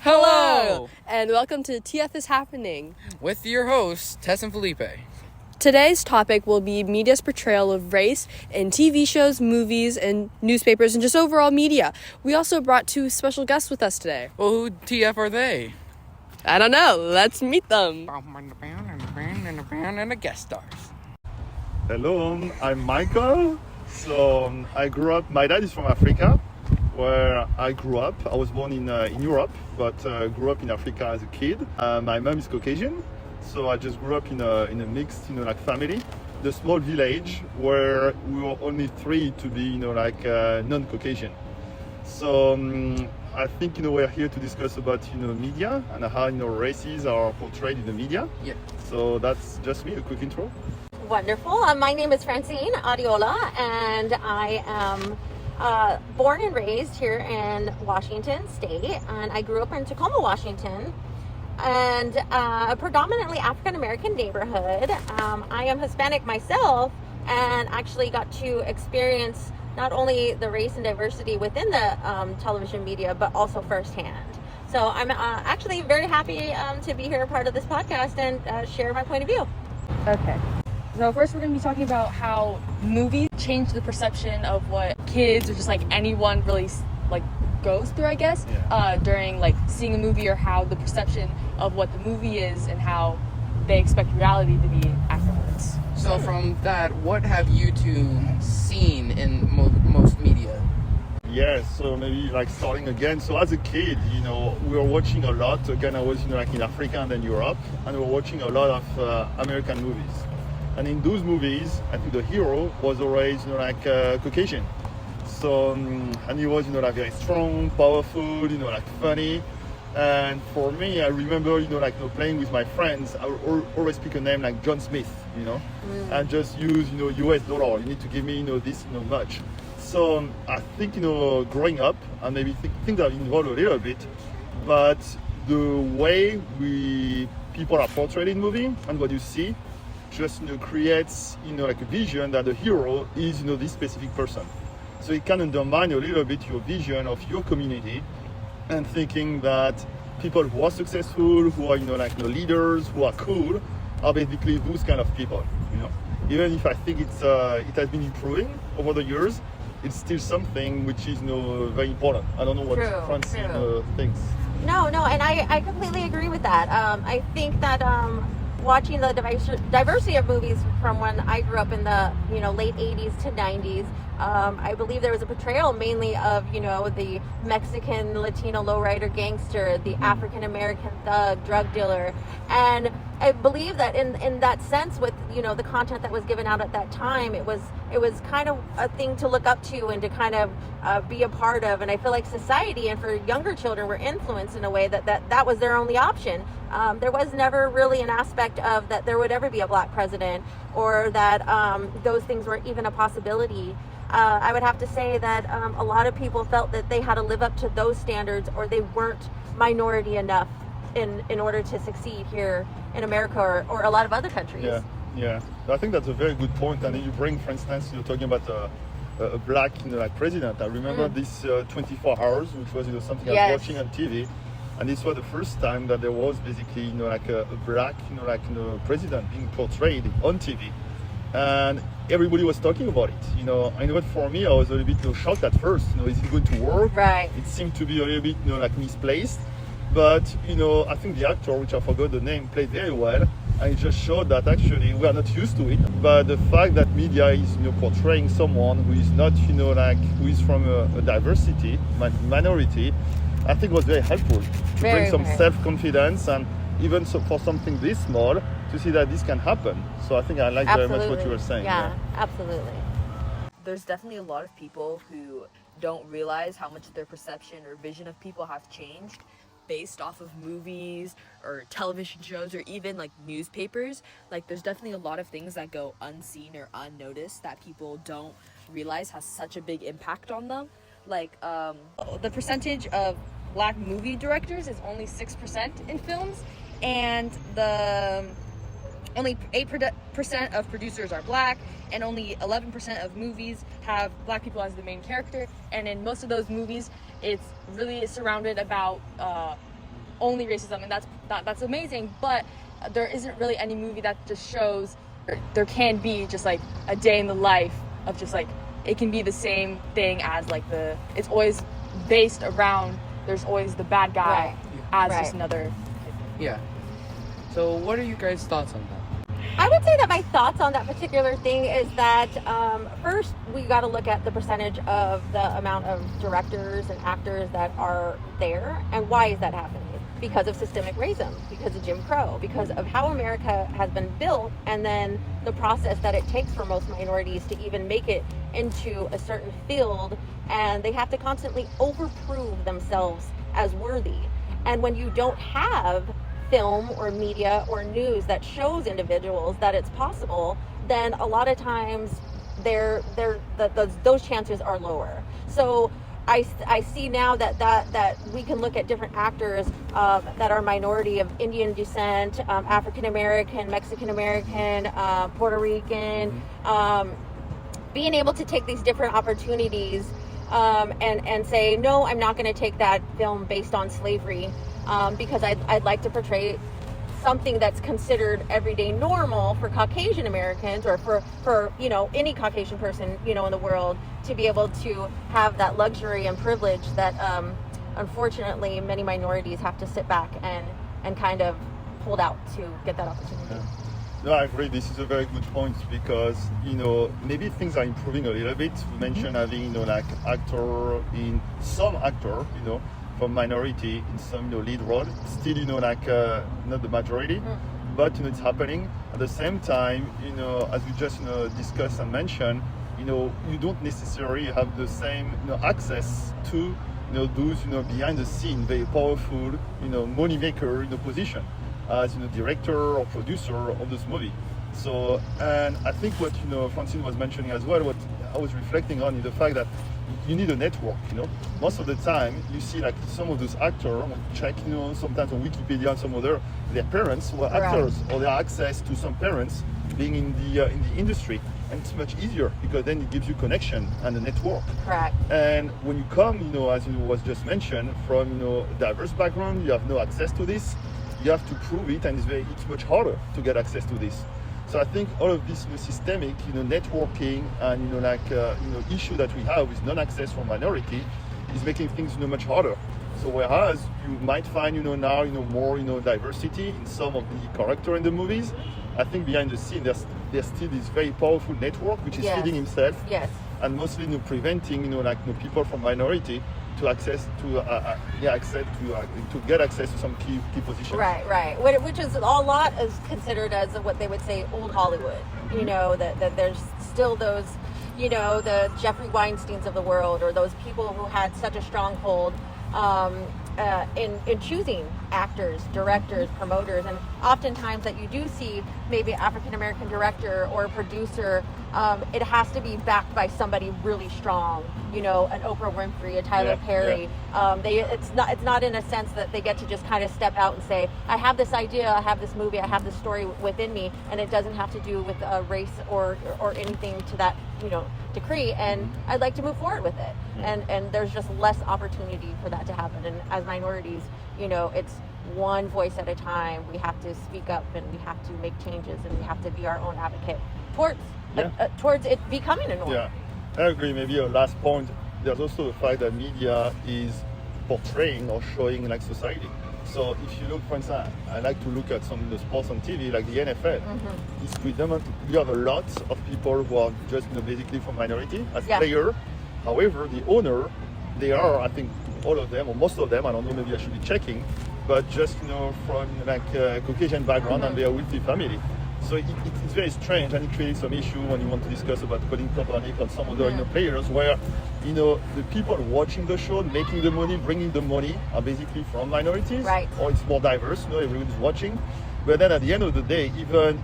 Hello! And welcome to TF is Happening. With your hosts, Tess and Felipe. Today's topic will be media's portrayal of race in TV shows, movies, and newspapers, and just overall media. We also brought two special guests with us today. Well, who TF are they? I don't know. Let's meet them. And the guest stars. Hello, I'm Micheal. So I grew up, my dad is from Africa, where I grew up. I was born in Europe, but grew up in Africa as a kid. My mom is Caucasian, so I just grew up in a mixed, family. The small village where we were only three to be, non-Caucasian. So I think, we're here to discuss about, media and how, races are portrayed in the media. Yeah. So that's just me, a quick intro. Wonderful. My name is Francine Adiola, and I am born and raised here in Washington State, and I grew up in Tacoma, Washington, and a predominantly African-American neighborhood. I am Hispanic myself, and actually got to experience not only the race and diversity within the television media, but also firsthand. So I'm actually very happy to be here, part of this podcast, and share my point of view. Okay. So first we're going to be talking about how movies change the perception of what kids or just anyone really goes through, I guess, during seeing a movie, or how the perception of what the movie is and how they expect reality to be afterwards. So from that, what have you two seen in most media? Yeah, so maybe starting again. So as a kid, we were watching a lot. Again, I was in Africa and then Europe, and we were watching a lot of American movies. And in those movies, I think the hero was always, Caucasian. So, and he was, very strong, powerful, funny. And for me, I remember, playing with my friends. I would always pick a name like John Smith, and just use, US dollar. You need to give me, this, much. So I think, growing up, and maybe things have evolved a little bit, but the way people are portrayed in movie and what you see, just creates a vision that the hero is this specific person. So it can undermine a little bit your vision of your community, and thinking that people who are successful, who are leaders, who are cool, are basically those kind of people. Even if I think it has been improving over the years, it's still something which is very important. I don't know what Francine thinks. No, and I completely agree with that. I think that watching the diversity of movies from when I grew up in the late 80s to 90s, I believe there was a portrayal mainly of the Mexican Latino lowrider gangster, the African American thug, drug dealer, and I believe that in that sense, with the content that was given out at that time, it was kind of a thing to look up to and to kind of be a part of. And I feel like society and for younger children were influenced in a way that was their only option. There was never really an aspect of that there would ever be a black president, or that those things were even a possibility. I would have to say that a lot of people felt that they had to live up to those standards, or they weren't minority enough in order to succeed here in America or a lot of other countries. Yeah. I think that's a very good point. And you bring, for instance, you're talking about a black president. I remember this 24 Hours, which was something I was watching on TV. And this was the first time that there was basically a black president being portrayed on TV, and everybody was talking about it. And for me, I was a little bit shocked at first. Is it going to work? Right. It seemed to be a little bit misplaced, but I think the actor, which I forgot the name, played very well, and it just showed that actually we are not used to it. But the fact that media is portraying someone who is not who is from a diversity minority, I think was very helpful to bring some self-confidence, and even for something this small, to see that this can happen. So I think I like very much what you were saying. Yeah, absolutely. There's definitely a lot of people who don't realize how much their perception or vision of people have changed based off of movies or television shows or even newspapers. There's definitely a lot of things that go unseen or unnoticed that people don't realize has such a big impact on them. The percentage of black movie directors is only 6% in films, and only 8% of producers are black, and only 11% of movies have black people as the main character. And in most of those movies, it's really surrounded about only racism, and that's amazing. But there isn't really any movie that just shows there can be just like a day in the life of just like it can be the same thing as like it's always based around there's always the bad guy as just another. Yeah. So what are you guys' thoughts on that? I would say that my thoughts on that particular thing is that first we got to look at the percentage of the amount of directors and actors that are there, and why is that happening? Because of systemic racism, because of Jim Crow, because of how America has been built, and then the process that it takes for most minorities to even make it into a certain field, and they have to constantly overprove themselves as worthy. And when you don't have film or media or news that shows individuals that it's possible, then a lot of times those chances are lower. So I see now that we can look at different actors that are minority of Indian descent, African American, Mexican American, Puerto Rican, being able to take these different opportunities and say, no, I'm not going to take that film based on slavery because I'd like to portray something that's considered everyday normal for Caucasian Americans or for any Caucasian person in the world to be able to have that luxury and privilege that unfortunately many minorities have to sit back and kind of hold out to get that opportunity. Yeah. No, I agree. This is a very good point because maybe things are improving a little bit. We mentioned having like some actor from minority in some lead role, still not the majority, but it's happening. At the same time, as we just discussed and mentioned, you don't necessarily have the same access to those behind the scene very powerful money maker position as director or producer of this movie. So, and I think what Francine was mentioning as well, what I was reflecting on is the fact that you need a network. Most of the time you see like some of those actors check sometimes on Wikipedia and some other their parents were actors or their access to some parents being in the industry, and it's much easier because then it gives you connection and a network. Correct. And when you come as was just mentioned from diverse background, you have no access to this, you have to prove it, and it's much harder to get access to this. So I think all of this systemic, networking and issue that we have with non-access for minority is making things much harder. So whereas you might find now more diversity in some of the character in the movies, I think behind the scene there's still this very powerful network which is feeding himself, and mostly preventing people from minority to get access to some key positions. Right. Which is a lot is considered as what they would say old Hollywood. That there's still those, the Jeffrey Weinsteins of the world, or those people who had such a stronghold in choosing actors, directors, promoters, and oftentimes that you do see maybe African American director or producer, it has to be backed by somebody really strong, an Oprah Winfrey, a Tyler Perry. It's not in a sense that they get to just kind of step out and say, I have this idea, I have this movie, I have this story within me, and it doesn't have to do with race or anything to that decree, and I'd like to move forward with it. And there's just less opportunity for that to happen. And as minorities, it's one voice at a time. We have to speak up, and we have to make changes, and we have to be our own advocate towards it becoming a norm. Yeah, I agree. Maybe a last point, there's also the fact that media is portraying or showing society. So if you look, for instance, I like to look at some of the sports on TV, like the NFL. It's predominantly, you have a lot of people who are just basically from minority as player. However, the owner, they are, I think, all of them, or most of them, I don't know, maybe I should be checking, but just, from Caucasian background and their wealthy family. So it's very strange, and it creates some issue when you want to discuss about Colin Kaepernick and some other players where the people watching the show, making the money, bringing the money are basically from minorities, or it's more diverse, everybody's watching. But then at the end of the day, even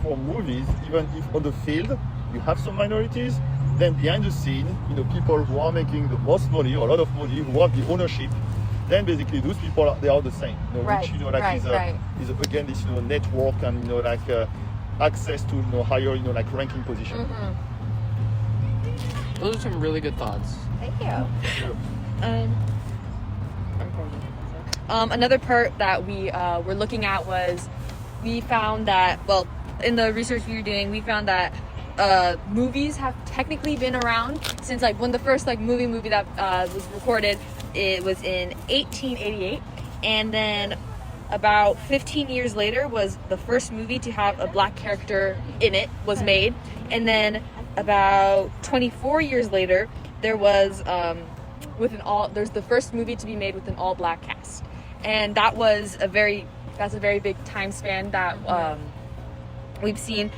for movies, even if on the field you have some minorities, then behind the scene, people who are making the most money, or a lot of money, who have the ownership, then basically those people they are the same, which is again this network and access to higher ranking position. Those are some really good thoughts. Thank you. Another part that we were looking at was we found that, well, in the research we were doing, we found that movies have technically been around since like when the first like movie that was recorded, it was in 1888, and then about 15 years later was the first movie to have a black character in it was made, and then about 24 years later there was there's the first movie to be made with an all black cast, and that's a very big time span that we've seen,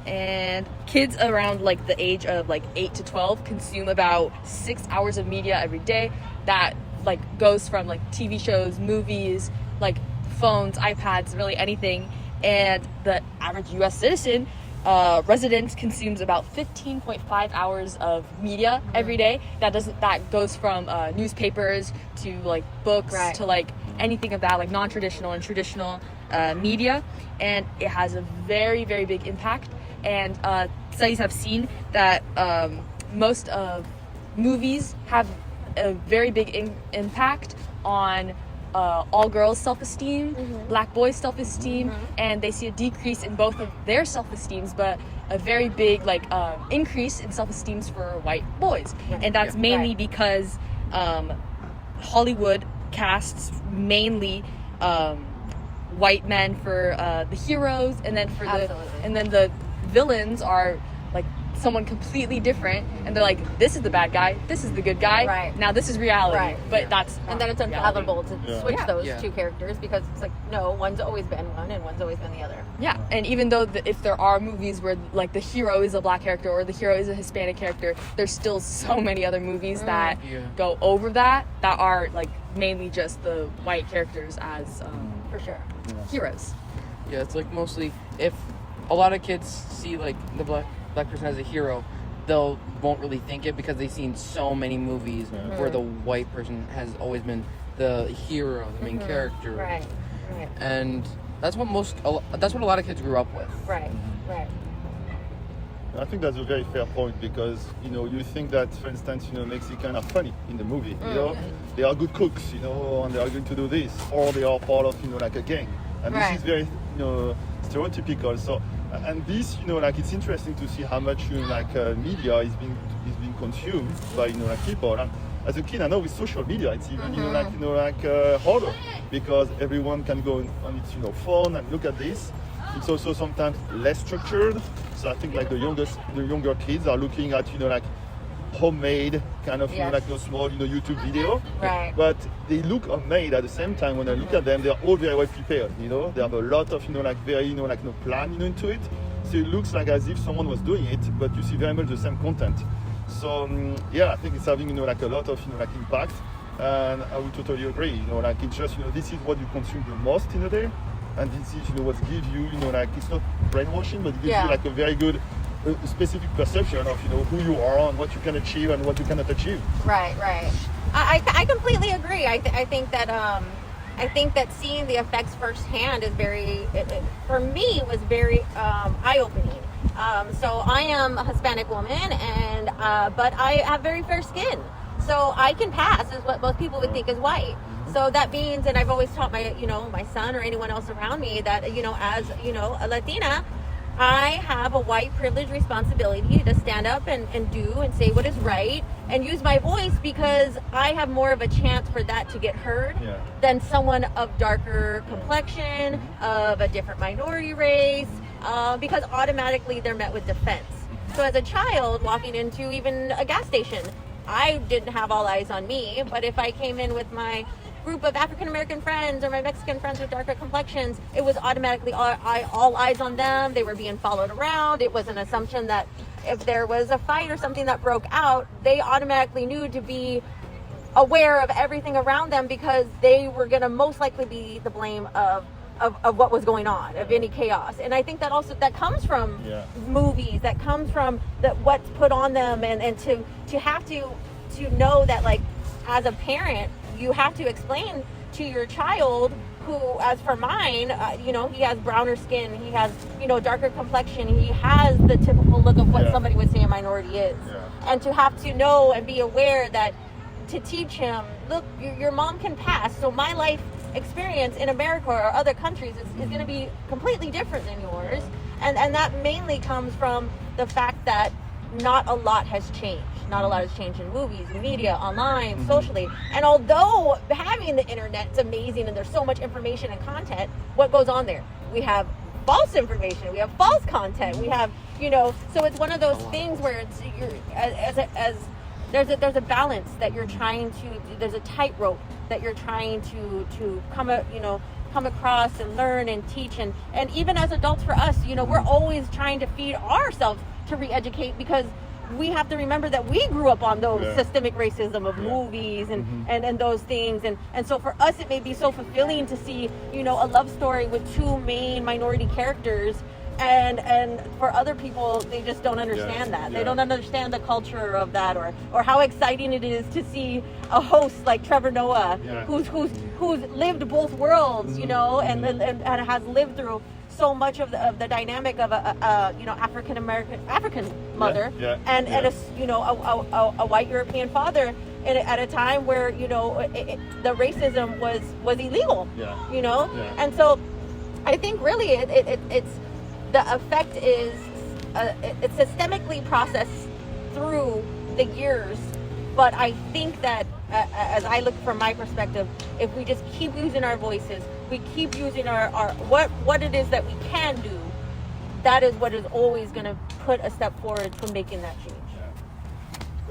and kids around like the age of like 8 to 12 consume about 6 hours of media every day. That like goes from like TV shows, movies, like phones, iPads, really anything. And the average U.S. citizen resident consumes about 15.5 hours of media every day. That goes from newspapers to like books to like anything of that, like non-traditional and traditional media, and it has a very, very big impact. And studies have seen that most of movies have a very big impact on all girls' self-esteem, black boys' self-esteem, and they see a decrease in both of their self-esteems, but a very big like increase in self-esteems for white boys. And that's mainly because Hollywood casts mainly white men for the heroes, and then the villains are like someone completely different, and they're like, this is the bad guy, this is the good guy, now this is reality, but that's and then it's unfathomable to switch those two characters, because it's like, no, one's always been one and one's always been the other. And even though if there are movies where like the hero is a black character or the hero is a Hispanic character, there's still so many other movies that go over that are like mainly just the white characters as for sure heroes. It's like mostly if a lot of kids see like the black person as a hero, they'll won't really think it because they've seen so many movies where the white person has always been the hero, the main character. Right. And that's what a lot of kids grew up with. Right. I think that's a very fair point, because you think that, for instance, Mexican are funny in the movie. They are good cooks, and they are going to do this, or they are part of like a gang, and this is very stereotypical. So, and this like it's interesting to see how much media is being consumed by people. And as a kid, I know with social media, it's even harder, because everyone can go on its phone and look at this. It's also sometimes less structured. So I think like the younger kids are looking at homemade kind of small YouTube video. But they look homemade at the same time. When I look at them, they're all very well prepared. They have a lot of very no plan into it. So it looks like as if someone was doing it, but you see very much the same content. So I think it's having a lot of impact, and I would totally agree. It's just this is what you consume the most in a day, and this is what gives you it's not brainwashing, but it gives you a very good specific perception of who you are and what you can achieve and what you cannot achieve. Right. I completely agree. I think that seeing the effects firsthand is for me was very eye-opening. So I am a Hispanic woman, and but I have very fair skin, so I can pass as what most people would think is white. So that means, and I've always taught my son or anyone else around me that as a Latina, I have a white privilege responsibility to stand up and do and say what is right and use my voice, because I have more of a chance for that to get heard than someone of darker complexion, of a different minority race, because automatically they're met with defense. So as a child walking into even a gas station, I didn't have all eyes on me, but if I came in with my group of African American friends or my Mexican friends with darker complexions, it was automatically all eyes on them. They were being followed around. It was an assumption that if there was a fight or something that broke out, they automatically knew to be aware of everything around them, because they were going to most likely be the blame of what was going on, of any chaos. And I think that comes from movies, that comes from what's put on them, and to have to know that, like, as a parent, you have to explain to your child, who, as for mine, he has browner skin, he has, darker complexion, he has the typical look of what somebody would say a minority is. And to have to know and be aware that to teach him, look, your mom can pass, so my life experience in America or other countries is going to be completely different than yours. And that mainly comes from the fact that not a lot has changed. Not a lot has changed in movies, media, online, socially. And although having the internet is amazing and there's so much information and content, what goes on there? We have false information, we have false content, we have, so it's one of those things where it's there's a balance that you're trying to, there's a tightrope that you're trying to come across and learn and teach, and even as adults for us, we're always trying to feed ourselves to re-educate, because we have to remember that we grew up on those systemic racism of movies and those things, and so for us it may be so fulfilling to see a love story with two main minority characters, and for other people they just don't understand that. They don't understand the culture of that, or how exciting it is to see a host like Trevor Noah who's lived both worlds, and has lived through so much of the dynamic of a African mother and a white European father at a time where the racism was illegal, and so I think really it's the effect is it's systemically processed through the years. But I think that as I look from my perspective, if we just keep using our voices, we keep using our what it is that we can do, that is what is always going to put a step forward to making that change.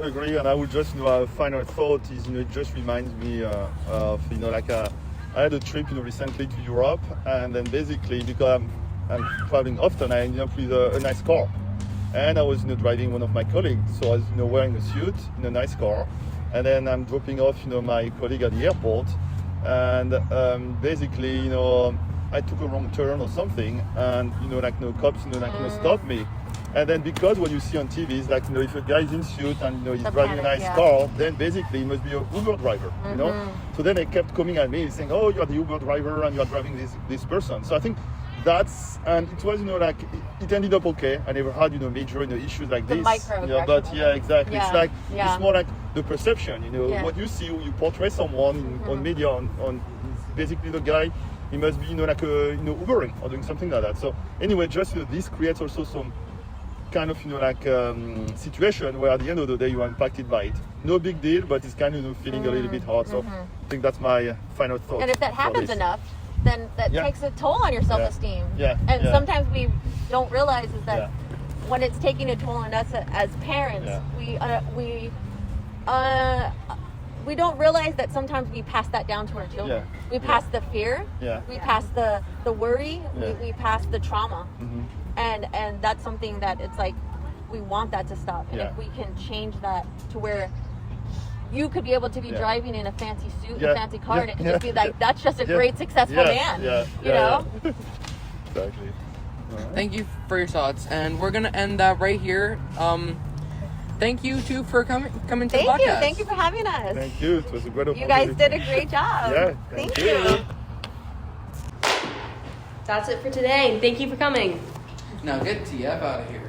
I agree, and I would just a final thought is it just reminds me of I had a trip recently to Europe, and then basically because I'm traveling often, I ended up with a nice car. And I was driving one of my colleagues, so I was wearing a suit in a nice car, and then I'm dropping off my colleague at the airport, and basically I took a wrong turn or something, and cops stop me, and then because what you see on TV is if a guy's in suit and he's driving a nice car, then basically he must be an Uber driver, So then they kept coming at me saying, oh, you're the Uber driver and you're driving this person. So I think and it was it ended up okay. I never had major issues like this. But exactly. It's it's more like the perception. What you see, you portray someone on media on basically the guy, he must be Ubering or doing something like that. So anyway, just this creates also some kind of situation where at the end of the day you are impacted by it. No big deal, but it's kind of feeling a little bit hard. So I think that's my final thought. And if that happens enough, then that takes a toll on your self-esteem. And sometimes we don't realize is that when it's taking a toll on us as parents, we don't realize that sometimes we pass that down to our children. We pass the fear, we pass the worry, we pass the trauma, and that's something that it's we want that to stop. And if we can change that to where you could be able to be driving in a fancy suit, a fancy car, and it could just be that's just a great, successful man. Exactly. Thank you for your thoughts, and we're gonna end that right here. Thank you two for coming to the podcast. Thank you for having us. Thank you. It was a great opportunity. You guys did a great job. Thank you. That's it for today, and thank you for coming. Now get TF out of here.